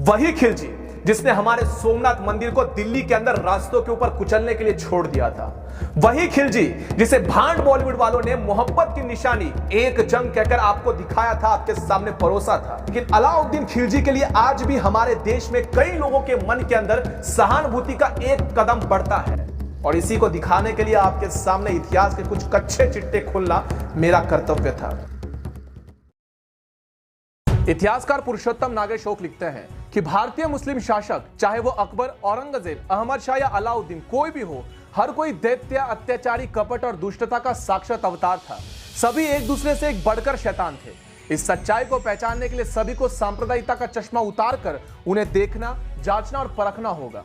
वही खिलजी जिसने हमारे सोमनाथ मंदिर को दिल्ली के अंदर रास्तों के ऊपर कुचलने के लिए छोड़ दिया था, वही खिलजी जिसे भांड बॉलीवुड वालों ने मोहब्बत की निशानी एक जंग कहकर आपको दिखाया था, आपके सामने परोसा था। लेकिन अलाउद्दीन खिलजी के लिए आज भी हमारे देश में कई लोगों के मन के अंदर सहानुभूति का एक कदम बढ़ता है, और इसी को दिखाने के लिए आपके सामने इतिहास के कुछ कच्चे चिट्टे खोलना मेरा कर्तव्य था। इतिहासकार पुरुषोत्तम नागेशोक लिखते हैं कि भारतीय मुस्लिम शासक, चाहे वो अकबर, औरंगजेब, अहमद शाह या अलाउद्दीन, कोई भी हो, हर कोई दैत्य, अत्याचारी, कपट और दुष्टता का साक्षात अवतार था। सभी एक दूसरे से एक बढ़कर शैतान थे। इस सच्चाई को पहचानने के लिए सभी को सांप्रदायिकता का चश्मा उतारकर उन्हें देखना, जांचना और परखना होगा।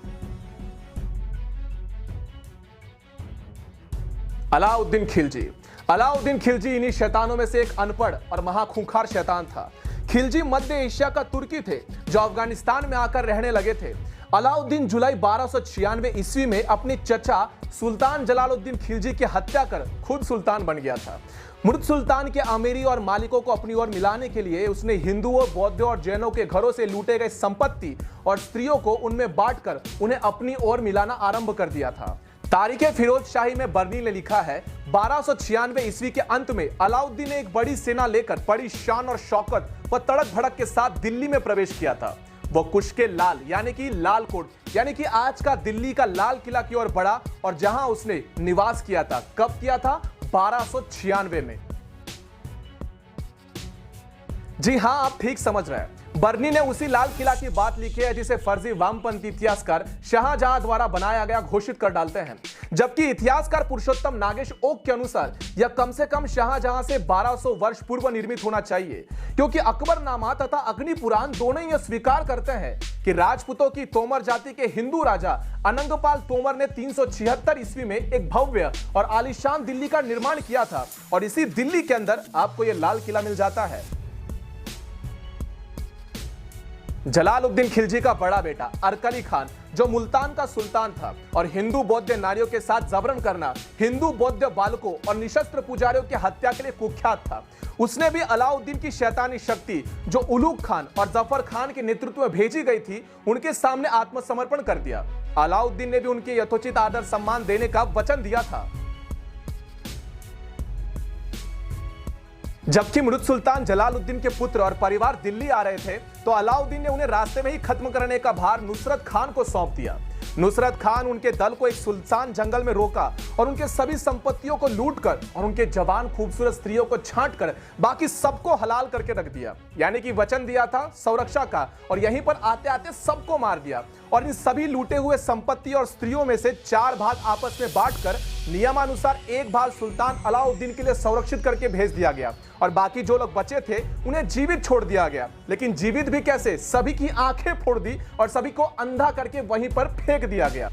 अलाउद्दीन खिलजी इन्हीं शैतानों में से एक अनपढ़ और महाखूंखार शैतान था। खिलजी मध्य एशिया का तुर्की थे जो अफगानिस्तान में आकर रहने लगे थे। अलाउद्दीन जुलाई 1296 ईस्वी में अपने चचा सुल्तान जलालुद्दीन खिलजी की हत्या कर खुद सुल्तान बन गया था। मृत सुल्तान के अमीरी और मालिकों को अपनी ओर मिलाने के लिए उसने हिंदुओं, बौद्धों और जैनों के घरों से लूटे गए संपत्ति और स्त्रियों को उनमें बांटकर उन्हें अपनी ओर मिलाना आरंभ कर दिया था। तारीखे फिरोज शाही में बर्नी ने लिखा है, 1296 ईस्वी के अंत में अलाउद्दीन ने एक बड़ी सेना लेकर बड़ी शान और शौकत व तड़क भड़क के साथ दिल्ली में प्रवेश किया था। वो कुश्के लाल यानी कि लाल कोट यानी कि आज का दिल्ली का लाल किला की ओर बढ़ा, और जहां उसने निवास किया था, कब किया था? 1296 में। जी हां, आप ठीक समझ रहे हैं। बर्नी ने उसी लाल किला की बात लिखी है जिसे फर्जी वामपंथी इतिहासकार शाहजहां द्वारा बनाया गया घोषित कर डालते हैं, जबकि इतिहासकार पुरुषोत्तम नागेश ओक के अनुसार यह कम से कम शाहजहां से 1200 वर्ष पूर्व निर्मित होना चाहिए, क्योंकि अकबरनामा तथा अग्नि पुराण दोनों यह स्वीकार करते हैं कि राजपूतों की तोमर जाति के हिंदू राजा अनंगपाल तोमर ने 376 ईस्वी में एक भव्य और आलीशान दिल्ली का निर्माण किया था, और इसी दिल्ली के अंदर आपको यह लाल किला मिल जाता है। जलालुद्दीन खिलजी का बड़ा बेटा अरकली खान, जो मुल्तान का सुल्तान था और हिंदू बौद्ध नारियों के साथ जबरन करना, हिंदू बौद्ध बालकों और निशस्त्र पुजारियों की हत्या के लिए कुख्यात था, उसने भी अलाउद्दीन की शैतानी शक्ति जो उलूग खान और जफर खान के नेतृत्व में भेजी गई थी, उनके सामने आत्मसमर्पण कर दिया। अलाउद्दीन ने भी उनके यथोचित आदर सम्मान देने का वचन दिया था। जबकि मृत सुल्तान जलालुद्दीन के पुत्र और परिवार दिल्ली आ रहे थे, तो अलाउद्दीन ने उन्हें रास्ते में ही खत्म करने का भार नुसरत खान को सौंप दिया। नुसरत खान उनके दल को एक सुनसान जंगल में रोका और उनके सभी संपत्तियों को लूटकर और उनके जवान खूबसूरत स्त्रियों को छांटकर बाकी सबको हलाल करके रख दिया। यानी कि वचन दिया था संरक्षा का, और यहीं पर आते आते सबको मार दिया, और इन सभी लूटे हुए संपत्ति और स्त्रियों में से 4 भाग आपस में बांटकर नियमानुसार एक भाग सुल्तान अलाउद्दीन के लिए संरक्षित करके भेज दिया गया, और बाकी जो लोग बचे थे उन्हें जीवित छोड़ दिया गया। लेकिन जीवित भी कैसे? सभी की आंखें फोड़ दी और सभी को अंधा करके वहीं पर फेंक दिया गया।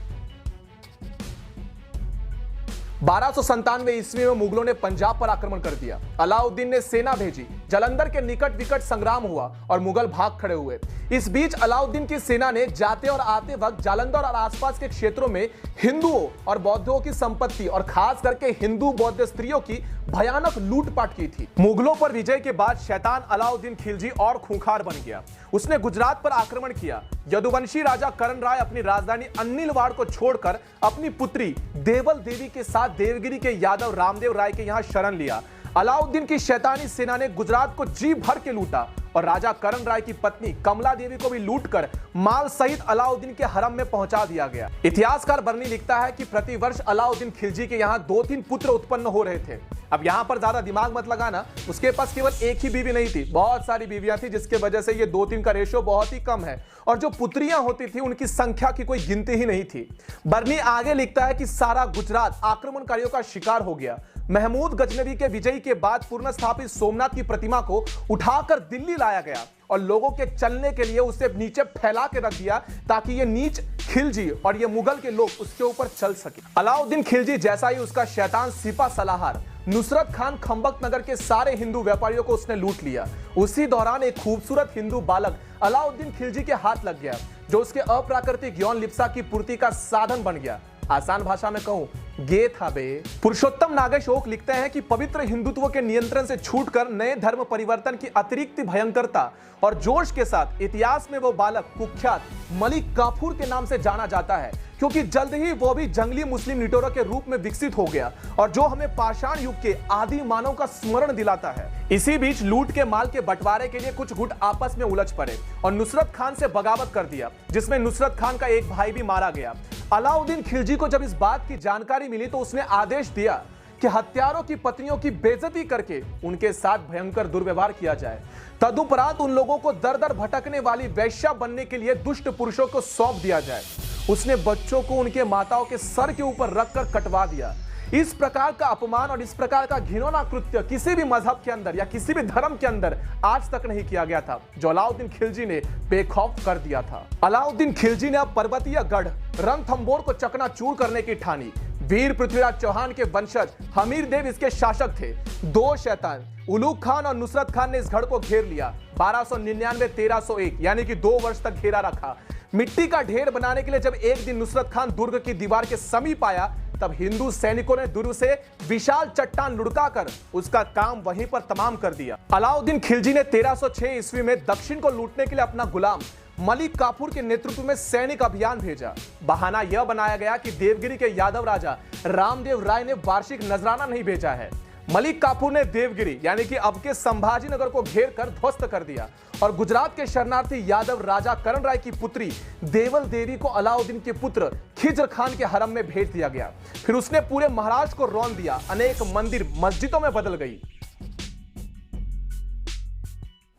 1297 ईस्वी में मुगलों ने पंजाब पर आक्रमण कर दिया। अलाउद्दीन ने सेना भेजी, जालंधर के निकट विकट संग्राम हुआ और मुगल भाग खड़े हुए। इस बीच अलाउद्दीन की सेना ने जाते और आते वक्त जालंधर और आसपास के क्षेत्रों में हिंदुओं और बौद्धों की संपत्ति और खास करके हिंदू बौद्ध स्त्रियों की भयानक लूटपाट की थी। मुगलों पर विजय के बाद शैतान अलाउद्दीन खिलजी और खूंखार बन गया। उसने गुजरात पर आक्रमण किया। यदुवंशी राजा करण राय अपनी राजधानी अन्नीलवाड़ को छोड़कर अपनी पुत्री देवल देवी के साथ देवगिरी के यादव रामदेव राय के यहां शरण लिया। अलाउद्दीन की शैतानी सेना ने गुजरात को जी भर के लूटा और राजा करण राय की पत्नी कमला देवी को भी लूटकर माल सहित अलाउद्दीन के हरम में पहुंचा दिया गया। इतिहासकार बर्नी लिखता है कि प्रतिवर्ष अलाउद्दीन खिलजी के यहाँ 2-3 पुत्र उत्पन्न हो रहे थे। अब यहाँ पर ज्यादा दिमाग मत लगाना, उसके पास केवल एक ही बीवी नहीं थी, बहुत सारी बीवियां थी, जिसके वजह से ये 2-3 का रेशो बहुत ही कम है, और जो पुत्रियां होती थी उनकी संख्या की कोई गिनती ही नहीं थी। बर्नी आगे लिखता है कि सारा गुजरात आक्रमणकारियों का शिकार हो गया। महमूद गजनवी के विजय के बाद पुनर्स्थापित सोमनाथ की प्रतिमा को उठाकर दिल्ली लाया गया और लोगों के चलने के लिए उसे नीचे फैला के रख दिया, ताकि ये नीच खिलजी और ये मुगल के लोग उसके ऊपर चल सके। अलाउद्दीन खिलजी जैसा ही उसका शैतान सिपा सलाहर नुसरत खान खंबक नगर के सारे हिंदू व्यापारियों को उसने लूट लिया। उसी दौरान एक खूबसूरत हिंदू बालक अलाउद्दीन खिलजी के हाथ लग गया, जो उसके अप्राकृतिक यौन लिप्सा की पूर्ति का साधन बन गया। आसान भाषा में कहूं गे था बे। पुरुषोत्तम नागेशोक लिखते हैं कि पवित्र हिंदुत्व के नियंत्रण से छूटकर नए धर्म परिवर्तन की अतिरिक्त भयंकरता और जोश के साथ इतिहास में वो बालक कुख्यात मलिक काफूर के नाम से जाना जाता है, क्योंकि जल्द ही वो भी जंगली मुस्लिम निटोरा के रूप में विकसित हो गया और जो हमें पाषाण युग के आदि मानव का स्मरण दिलाता है। इसी बीच लूट के माल के बंटवारे के लिए कुछ गुट आपस में उलझ पड़े और नुसरत खान से बगावत कर दिया, जिसमें नुसरत खान का एक भाई भी मारा गया। अलाउद्दीन खिलजी को जब इस बात की जानकारी मिली तो उसने आदेश दिया कि हत्यारों की पत्नियों की बेइज्जती करके उनके साथ भयंकर दुर्व्यवहार किया जाए। तदुपरांत उन लोगों को दर दर भटकने वाली वेश्या बनने के लिए दुष्ट पुरुषों को सौंप दिया जाए। उसने बच्चों को उनके माताओं के सर के ऊपर रखकर कटवा दिया। इस प्रकार का अपमान और इस प्रकार का घिनौना कृत्य किसी भी मजहब के अंदर या किसी भी धर्म के अंदर आज तक नहीं किया गया था, जो अलाउद्दीन खिलजी ने बेखौफ कर दिया था। अलाउद्दीन खिलजी ने अब पर्वतीय गढ़ रणथंबोर को चकनाचूर करने की ठानी। वीर पृथ्वीराज चौहान के वंशज हमीर देव इसके शासक थे। दो शैतान उलूग खान और नुसरत खान ने इस गढ़ को घेर लिया। 1299-1301 यानी कि 2 वर्ष तक घेरा रखा। मिट्टी का ढेर बनाने के लिए जब एक दिन नुसरत खान दुर्ग की दीवार के समीप आया, तब हिंदू सैनिकों ने दुर्ग से विशाल चट्टान लुढ़काकर उसका काम वहीं पर तमाम कर दिया। अलाउद्दीन खिलजी ने 1306 ईस्वी में दक्षिण को लूटने के लिए अपना गुलाम मलिक काफूर के नेतृत्व में सैनिक अभियान भेजा। बहाना यह बनाया गया कि देवगिरी के यादव राजा रामदेव राय ने वार्षिक नजराना नहीं भेजा है। मलिक काफूर ने देवगिरी यानी कि अब के संभाजी नगर को घेर कर ध्वस्त कर दिया और गुजरात के शरणार्थी यादव राजा करण राय की पुत्री देवल देवी को अलाउद्दीन के पुत्र खिज्र खान के हरम में भेज दिया गया। फिर उसने पूरे महाराष्ट्र को रौंद दिया। अनेक मंदिर मस्जिदों में बदल गई।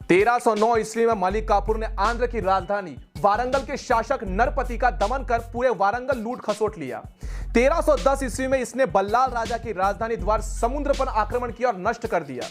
1309 ईस्वी में मलिक काफूर ने आंध्र की राजधानी वारंगल के शासक नरपति का दमन कर पूरे वारंगल लूट खसोट लिया। 1310 ईस्वी में इसने बल्लाल राजा की राजधानी द्वार समुद्र पर आक्रमण किया और नष्ट कर दिया।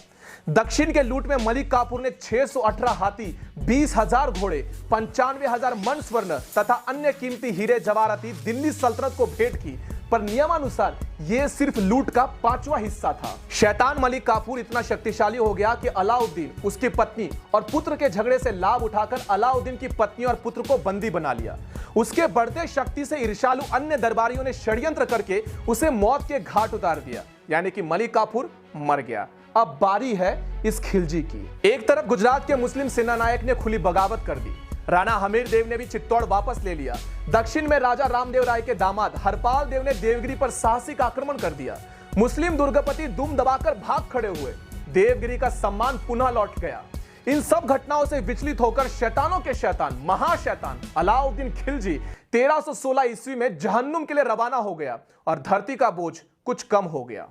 दक्षिण के लूट में मलिक काफूर ने 618 हाथी, 20,000 घोड़े, 95,000 मन स्वर्ण तथा अन्य कीमती हीरे जवाहराती दिल्ली सल्तनत को भेंट की, पर नियमानुसार यह सिर्फ लूट का 5वां हिस्सा था। शैतान मलिक काफूर इतना शक्तिशाली हो गया कि अलाउद्दीन, उसकी पत्नी और पुत्र के झगड़े से लाभ उठाकर अलाउद्दीन की पत्नी और पुत्र को बंदी बना लिया। उसके बढ़ते शक्ति से ईर्ष्यालु अन्य दरबारियों ने षड्यंत्र करके उसे मौत के घाट उतार दिया, यानी कि मलिक काफूर मर गया। अब बारी है इस खिलजी की। एक तरफ गुजरात के मुस्लिम सेनानायक ने खुली बगावत कर दी। राणा हमीर देव ने भी चित्तौड़ वापस ले लिया। दक्षिण में राजा रामदेव राय के दामाद हरपाल देव ने देवगिरी पर साहसिक आक्रमण कर दिया। मुस्लिम दुर्गपति दुम दबाकर भाग खड़े हुए। देवगिरी का सम्मान पुनः लौट गया। इन सब घटनाओं से विचलित होकर शैतानों के शैतान महाशैतान अलाउद्दीन खिलजी 1316 ईस्वी में जहन्नुम के लिए रवाना हो गया और धरती का बोझ कुछ कम हो गया।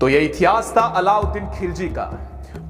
तो यह इतिहास था अलाउद्दीन खिलजी का।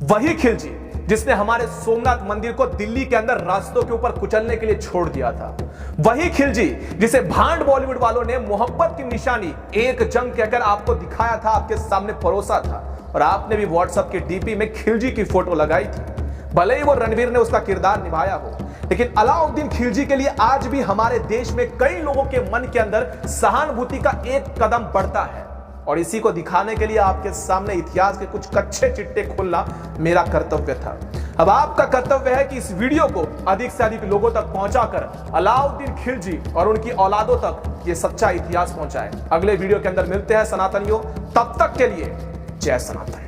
वही खिलजी जिसने हमारे सोमनाथ मंदिर को दिल्ली के अंदर रास्तों के ऊपर कुचलने के लिए छोड़ दिया था। वही खिलजी जिसे भांड बॉलीवुड वालों ने मोहब्बत की निशानी एक जंग कहकर आपको दिखाया था, आपके सामने परोसा था और आपने भी व्हाट्सएप के डीपी में खिलजी की फोटो लगाई थी। भले ही वो रणवीर ने उसका किरदार निभाया हो, लेकिन अलाउद्दीन खिलजी के लिए आज भी हमारे देश में कई लोगों के मन के अंदर सहानुभूति का एक कदम बढ़ता है और इसी को दिखाने के लिए आपके सामने इतिहास के कुछ कच्चे चिट्टे खोलना मेरा कर्तव्य था। अब आपका कर्तव्य है कि इस वीडियो को अधिक से अधिक लोगों तक पहुंचाकर अलाउद्दीन खिलजी और उनकी औलादों तक ये सच्चा इतिहास पहुंचाए। अगले वीडियो के अंदर मिलते हैं सनातनियों, तब तक के लिए जय सनातन।